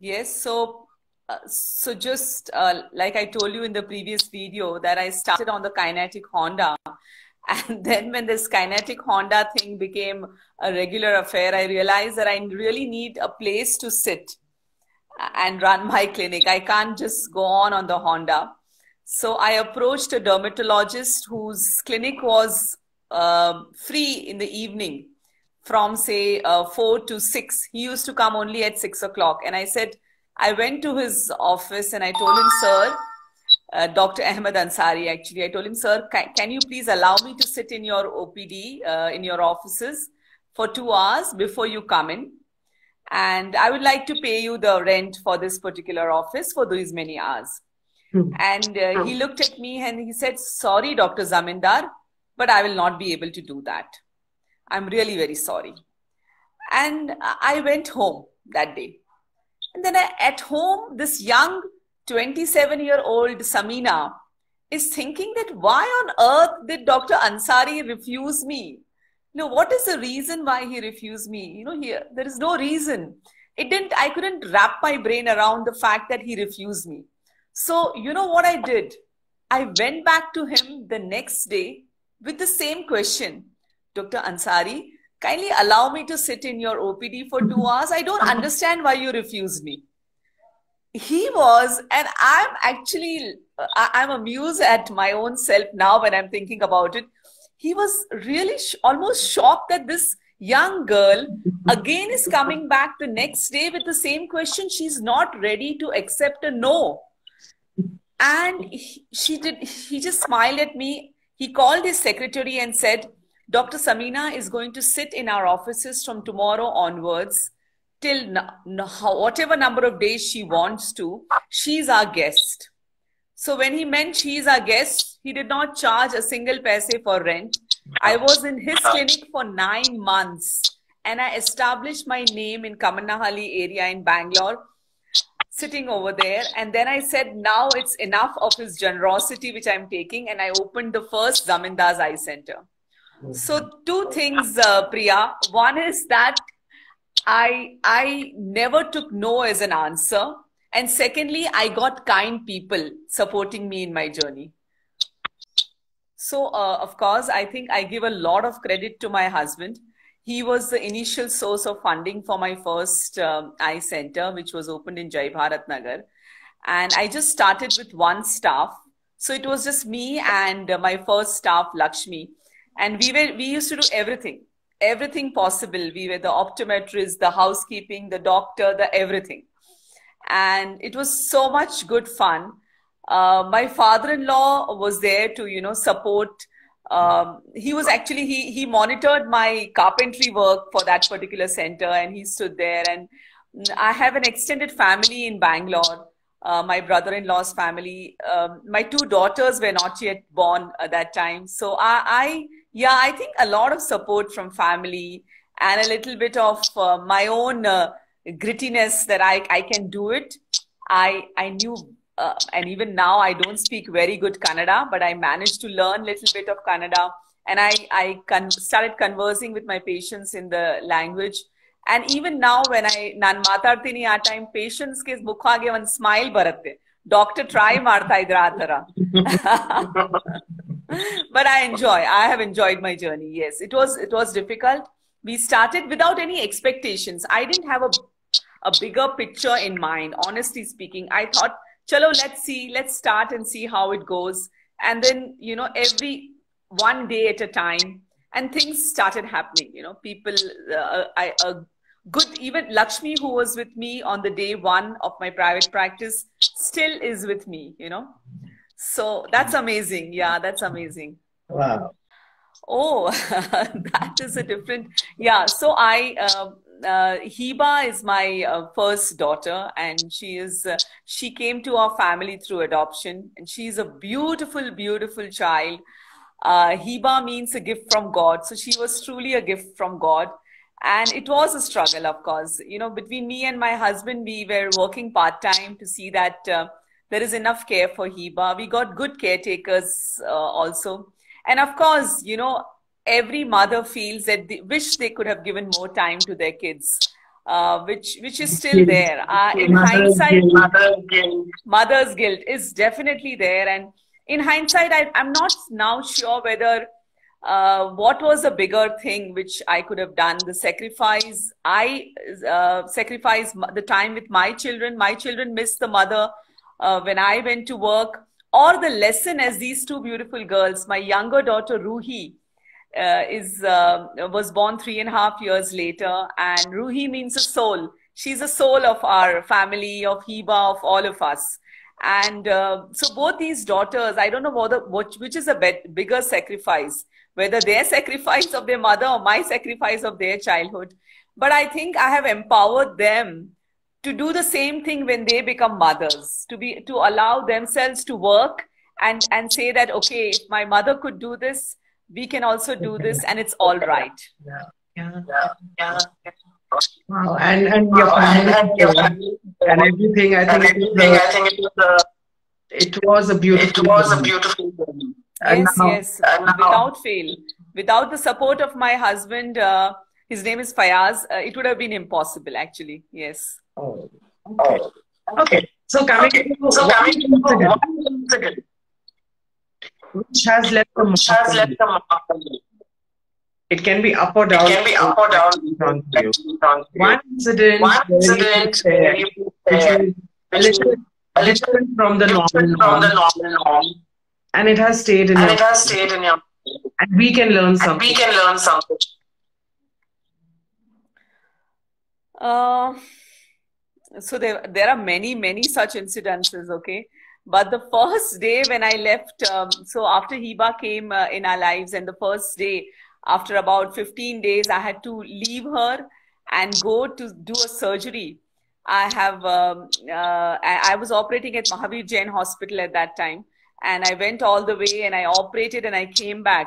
Yes, so just like I told you in the previous video that I started on the kinetic Honda, and then when this kinetic Honda thing became a regular affair, I realized that I really need a place to sit and run my clinic. I can't just go on the Honda. So I approached a dermatologist whose clinic was free in the evening from say 4 to 6. He used to come only at 6 o'clock. And I said, I went to his office and I told him, sir, Dr. Ahmed Ansari, actually, I told him, sir, can you please allow me to sit in your OPD, in your offices for 2 hours before you come in? And I would like to pay you the rent for this particular office for these many hours. And he looked at me and he said, sorry, Dr. Zamindar, but I will not be able to do that. I'm really very sorry. And I went home that day. And then at home, this young 27-year-old Samina is thinking that why on earth did Dr. Ansari refuse me? What is the reason why he refused me? There is no reason. I couldn't wrap my brain around the fact that he refused me. So, you know what I did? I went back to him the next day with the same question. Dr. Ansari, kindly allow me to sit in your OPD for 2 hours. I don't understand why you refused me. He was, and I'm amused at my own self now when I'm thinking about it. He was really almost shocked that this young girl again is coming back the next day with the same question. She's not ready to accept a no. And he just smiled at me. He called his secretary and said, Dr. Samina is going to sit in our offices from tomorrow onwards till whatever number of days she wants to. She's our guest. So when he meant she's our guest, he did not charge a single paise for rent. I was in his clinic for 9 months and I established my name in Kamannahalli area in Bangalore, sitting over there. And then I said, now it's enough of his generosity, which I'm taking. And I opened the first Zamindar's Eye Center. So 2 things, Priya. One is that I never took no as an answer. And secondly, I got kind people supporting me in my journey. So, of course, I think I give a lot of credit to my husband. He was the initial source of funding for my first eye center, which was opened in Jai Bharat Nagar. And I just started with 1 staff. So it was just me and my first staff, Lakshmi. And we used to do everything possible. We were the optometrist, the housekeeping, the doctor, the everything. And it was so much good fun. My father-in-law was there to, support. He was actually, he monitored my carpentry work for that particular center and he stood there. And I have an extended family in Bangalore, my brother-in-law's family. My 2 daughters were not yet born at that time. So I think a lot of support from family and a little bit of my own grittiness that I can do it. I knew, and even now I don't speak very good Kannada, but I managed to learn a little bit of Kannada. And I started conversing with my patients in the language. And even now when nan matartini ಆ time patients ಗೆ ಮುಖಾಗೆ ಒಂದು smile ಬರುತ್ತೆ. Doctor try ಮಾಡ್ತಾ ಇದ್ರ ಆ ತರ. But I have enjoyed my journey. Yes, it was difficult. We started without any expectations. I didn't have a bigger picture in mind. Honestly speaking, I thought, chalo, let's start and see how it goes. And then, every one day at a time, and things started happening. People, even Lakshmi, who was with me on the day 1 of my private practice, still is with me, So that's amazing. Yeah, that's amazing. Wow. Oh, that is a different. Yeah. So Hiba is my first daughter, and she came to our family through adoption, and she's a beautiful, beautiful child. Hiba means a gift from God. So she was truly a gift from God. And it was a struggle, of course. Between me and my husband, we were working part-time to see that there is enough care for Hiba. We got good caretakers also. And of course, every mother feels that they wish they could have given more time to their kids. which is still there. In hindsight, mother's guilt is definitely there. And in hindsight, I'm not now sure whether what was a bigger thing which I could have done. The sacrifice, I sacrificed the time with my children. My children missed the mother when I went to work. Or the lesson, as these two beautiful girls, my younger daughter Ruhi was born 3.5 years later, and Ruhi means a soul. She's a soul of our family, of Hiba, of all of us. And so both these daughters, I don't know which is a bigger sacrifice, whether their sacrifice of their mother or my sacrifice of their childhood. But I think I have empowered them to do the same thing when they become mothers, to allow themselves to work and say that, okay, if my mother could do this, we can also do this, and it's all right. Wow. And your family and everything, I think it was a beautiful journey. Yes, without fail. Without the support of my husband, his name is Fayaz, it would have been impossible, actually. Yes. Oh, okay. So coming to one incident which has left a mark on you. It can be up or down. On you. One incident which is a little different from the norm, and it has stayed in your and we can learn something. So there are many such incidences, okay? But the first day when I left, so after Hiba came in our lives, and the first day, after about 15 days, I had to leave her and go to do a surgery. I was operating at Mahavir Jain Hospital at that time, and I went all the way and I operated and I came back.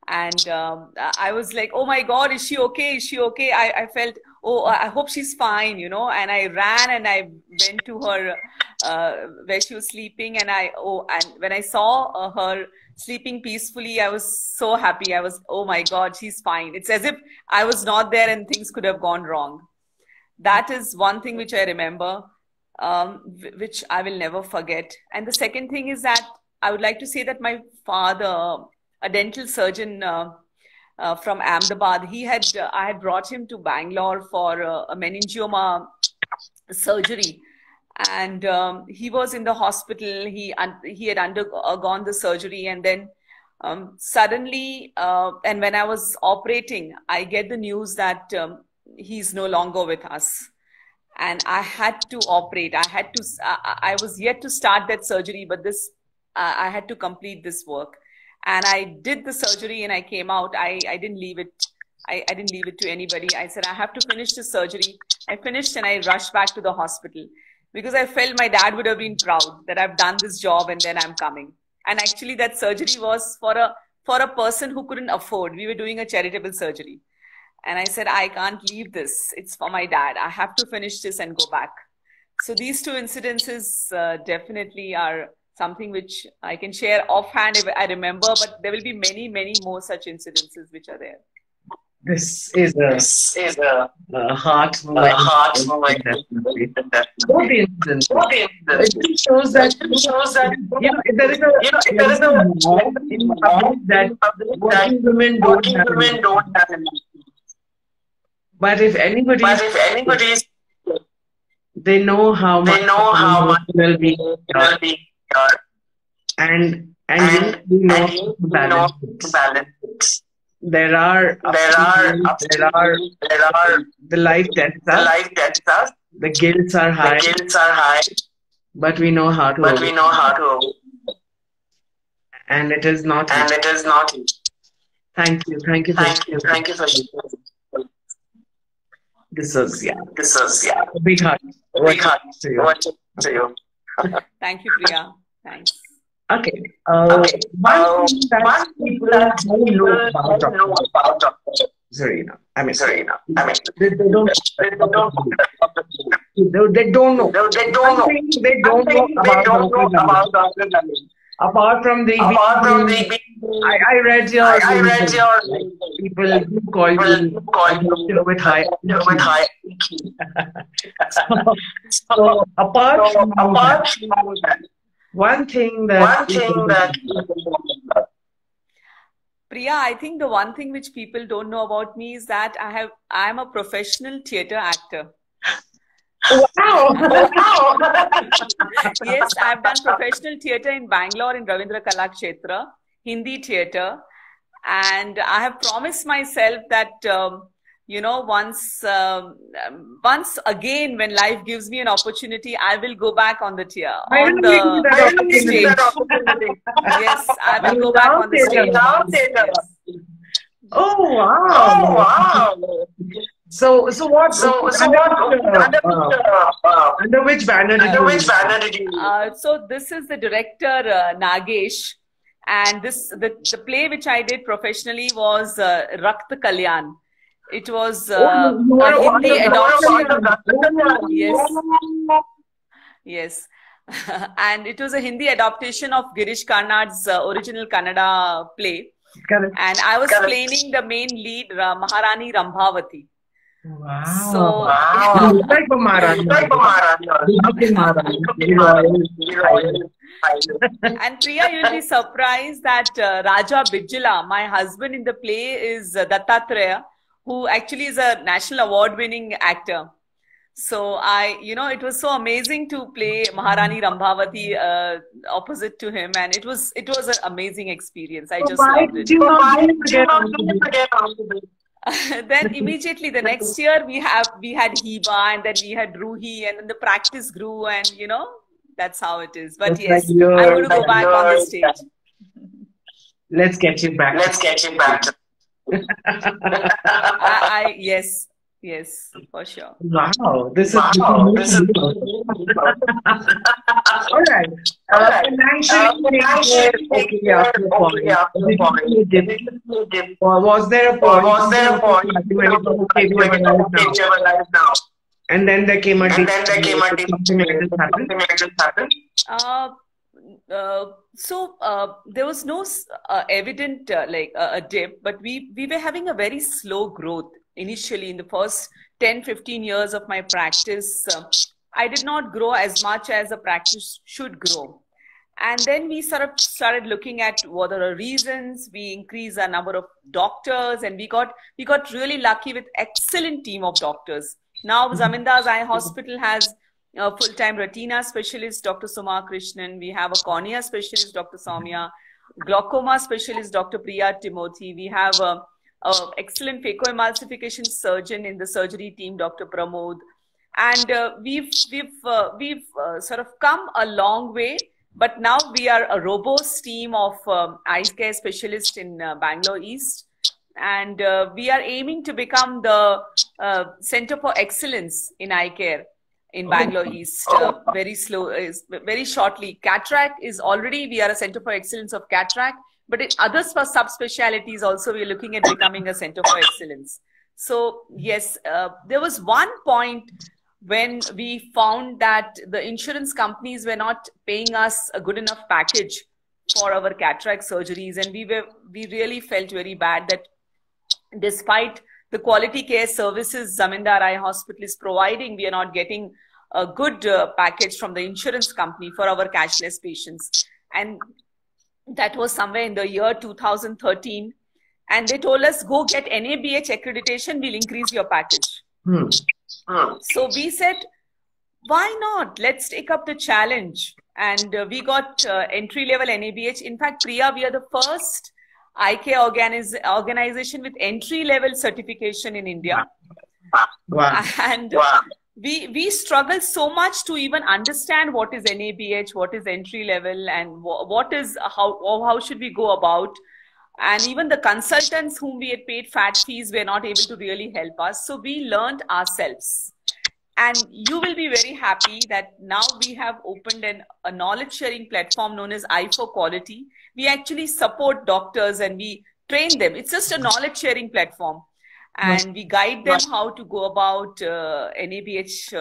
And I was like, oh my God, is she okay? Is she okay? I felt, oh, I hope she's fine, you know. And I ran and I went to her where she was sleeping. And when I saw her sleeping peacefully, I was so happy. I was, oh my God, she's fine. It's as if I was not there and things could have gone wrong. That is one thing which I remember, which I will never forget. And the second thing is that I would like to say that my father, a dental surgeon from Ahmedabad, I had brought him to Bangalore for a meningioma surgery, and he was in the hospital. He had undergone the surgery, and then suddenly, and when I was operating, I get the news that he's no longer with us, and I had to operate. I was yet to start that surgery, but I had to complete this work. And I did the surgery and I came out. I didn't leave it. I didn't leave it to anybody. I said, I have to finish this surgery. I finished and I rushed back to the hospital because I felt my dad would have been proud that I've done this job and then I'm coming. And actually that surgery was for a person who couldn't afford. We were doing a charitable surgery. And I said, I can't leave this. It's for my dad. I have to finish this and go back. So these two incidences definitely are something which I can share offhand if I remember, but there will be many more such incidences which are there. This is a heart moment. Both incidents. It shows that there is a norm in public that working women don't have. But if anybody is, they know how much will be. And you know balance it. There are the life tests us. The guilts are high. But we know how to. And it is not. Thank you for this is a big hug. To you. Thank you, Priya. Thanks. Okay. One thing that people don't know about Zarina. They don't know. They don't know about Dr. Samina. Apart from the I read your people do call you a doctor with high IQ. So apart from that, one thing that Priya, I think the one thing which people don't know about me is that I'm a professional theatre actor. Wow! Yes, I've done professional theatre in Bangalore in Ravindra Kalakshetra, Hindi theatre, and I have promised myself that you know, once again, when life gives me an opportunity, I will go back on the stage. Yes, I will go back on the stage. Yes. Oh wow! So what? Under which banner did you? So this is the director Nagesh, and the play which I did professionally was Rakt Kalyan. It was a Hindi adoption. Yes, yes, and it was a Hindi adaptation of Girish Karnad's original Kannada play. Correct. And I was playing the main lead, Maharani Rambhavati. Wow. So, like and Priya, you'll be surprised that Raja Bijjila, my husband in the play, is Dattatreya, who actually is a national award-winning actor. So you know, it was so amazing to play Maharani Rambhavati opposite to him, and it was an amazing experience. I just loved it. Then immediately the next year we had Hiba, and then we had Ruhi, and then the practice grew, and you know, that's how it is. But yes, I'm going to go back on the stage. Let's get you back. Yes, for sure. Wow, this is all right. Financially, was there a point when it was okay, we are alive now? And then there came a dip. Something like this happened. There was no evident like a dip, but we were having a very slow growth initially in the first 10-15 years of my practice. I did not grow as much as a practice should grow. And then we sort of started looking at what are the reasons. We increased our number of doctors, and we got really lucky with excellent team of doctors. Now Zamindar's Eye Hospital has a full-time retina specialist, Dr. Suma Krishnan. We have a cornea specialist, Dr. Soumya. Glaucoma specialist, Dr. Priyaa Timothy. We have a excellent phacoemulsification surgeon in the surgery team, Dr. Pramod. And we've sort of come a long way. But now we are a robust team of eye care specialists in Bangalore East. And we are aiming to become the Center for Excellence in eye care in Bangalore East very shortly. Cataract is already, we are a Center for Excellence of Cataract. But in others for subspecialties also, we are looking at becoming a Center for Excellence. So yes, there was one point when we found that the insurance companies were not paying us a good enough package for our cataract surgeries, and we really felt very bad that despite the quality care services Zamindar Eye Hospital is providing, we are not getting a good package from the insurance company for our cashless patients. And that was somewhere in the year 2013. And they told us, go get NABH accreditation, we'll increase your package. So we said, why not? Let's take up the challenge. And we got entry-level NABH. In fact, Priya, we are the first eye care organization with entry-level certification in India. Wow. And we struggle so much to even understand what is NABH, what is entry-level, and what is how should we go about. And even the consultants whom we had paid fat fees were not able to really help us. So we learned ourselves. And you will be very happy that now we have opened a knowledge sharing platform known as Eye for Quality. We actually support doctors and we train them. It's just a knowledge sharing platform. And we guide them how to go about NABH.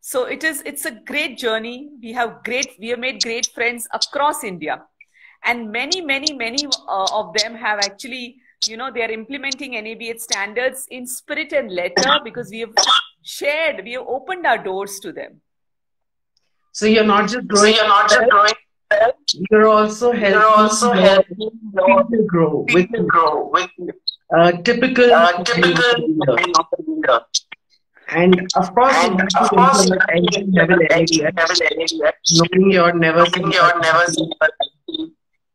So it's a great journey. We have made great friends across India. And many of them have actually you know, they are implementing NABH standards in spirit and letter because we have opened our doors to them. So you're not just growing, you're also helping people grow with typical leader. And of course, you have to implement entry-level NABH, knowing you're never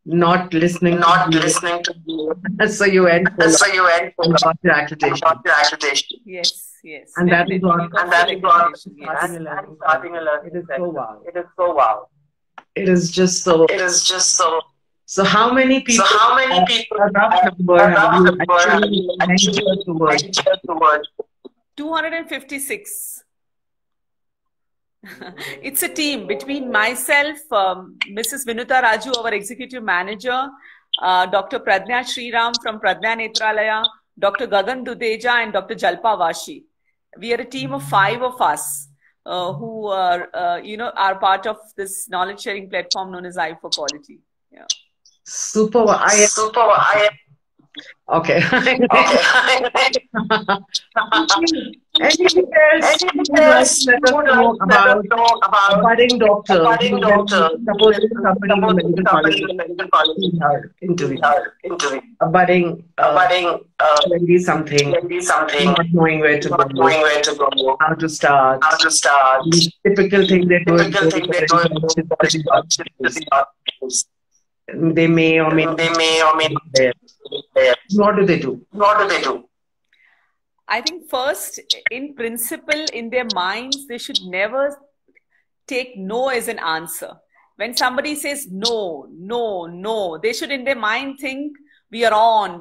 not listening to you. So you end full about your accreditation. Yes. And that is what starting a learning. It is so wow. It is just so. So how many people? A rough number have you actually ventured towards? 256. It's a team between myself, Mrs. Vinuta Raju, our executive manager, Dr. Pradnya Sriram from Pradnya Netralaya, Dr. Gagan Dudeja, and Dr. Jalpa Vashi. We are a team of 5 of us who are, you know, are part of this knowledge sharing platform known as I for Quality. Yeah. Super. Okay. Anything else you would like to know about a budding doctor? Suppose somebody in the medical college interview. A budding 20-something, not knowing where to go, how to start. The typical thing they do they may or may not. What do they do? I think first, in principle, in their minds, they should never take no as an answer. When somebody says no, they should in their mind think, we are on.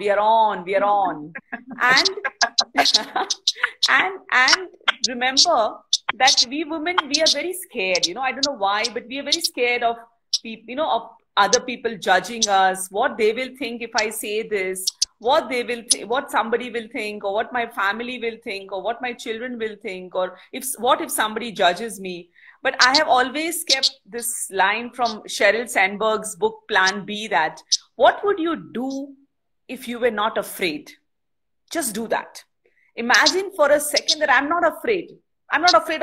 And, and remember that we women, we are very scared, you know, I don't know why, but we are very scared of people, you know, of other people judging us, what they will think if I say this, what somebody will think, or what my family will think, or what my children will think, or what if somebody judges me. But I have always kept this line from Sheryl Sandberg's book Plan B, that what would you do if you were not afraid? Just do that. Imagine for a second that I'm not afraid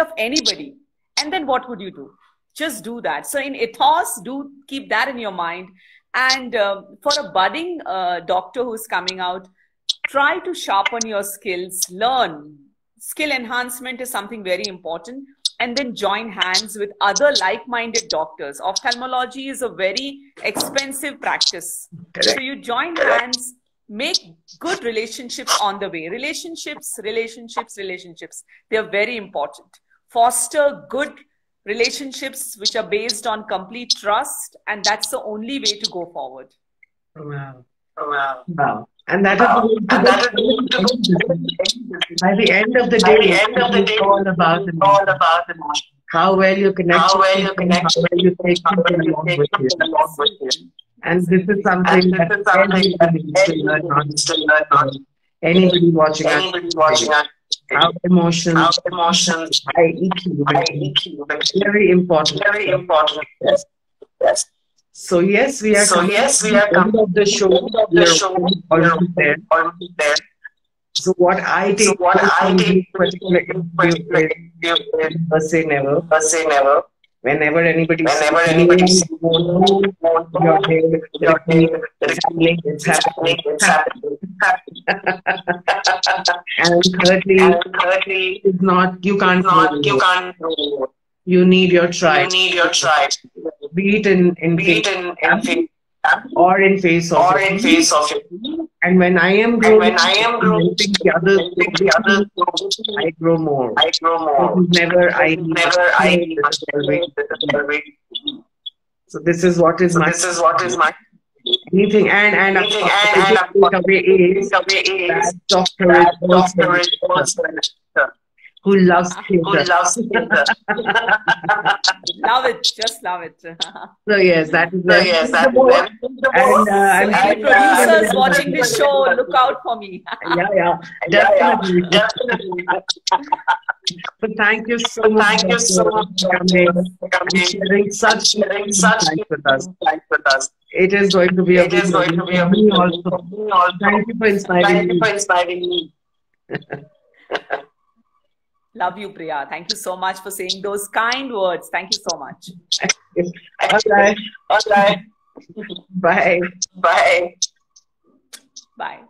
of anybody. And then what would you do? Just do that. So in ethos, do keep that in your mind. And for a budding doctor who's coming out, try to sharpen your skills, learn. Skill enhancement is something very important. And then join hands with other like-minded doctors. Ophthalmology is a very expensive practice. Correct. So you join hands, make good relationships on the way. Relationships. They are very important. Foster good relationships which are based on complete trust, and that's the only way to go forward. Wow. And that is by the end of the day, it's all about how well you connect, how well you take people along with you. And this is something that everybody needs to learn. Anybody watching us. Our emotions, high EQ, very important. Yes. So yes, we are coming to the end of the show. We are almost there. So what I take particular is say never. Whenever anybody says it's happening. And thirdly, is not, you can't. You need your tribe. Be it in face or in face of it. And when I am growing, the others, I grow more. Never I. So this is what is my. Anything and takeaway is that doctor is also who loves theater. Love it, just love it. So yes, that is and any producers watching this show, look out for me. Yeah, definitely. So thank you so much. For coming and sharing such insights with us. It is going to be a It big is going to learning be for a big me learning also. for me also. Thank you for inspiring Thank you me. for inspiring me. Love you, Priya. Thank you so much for saying those kind words. Thank you so much. All right. All right. Bye. Bye. Bye.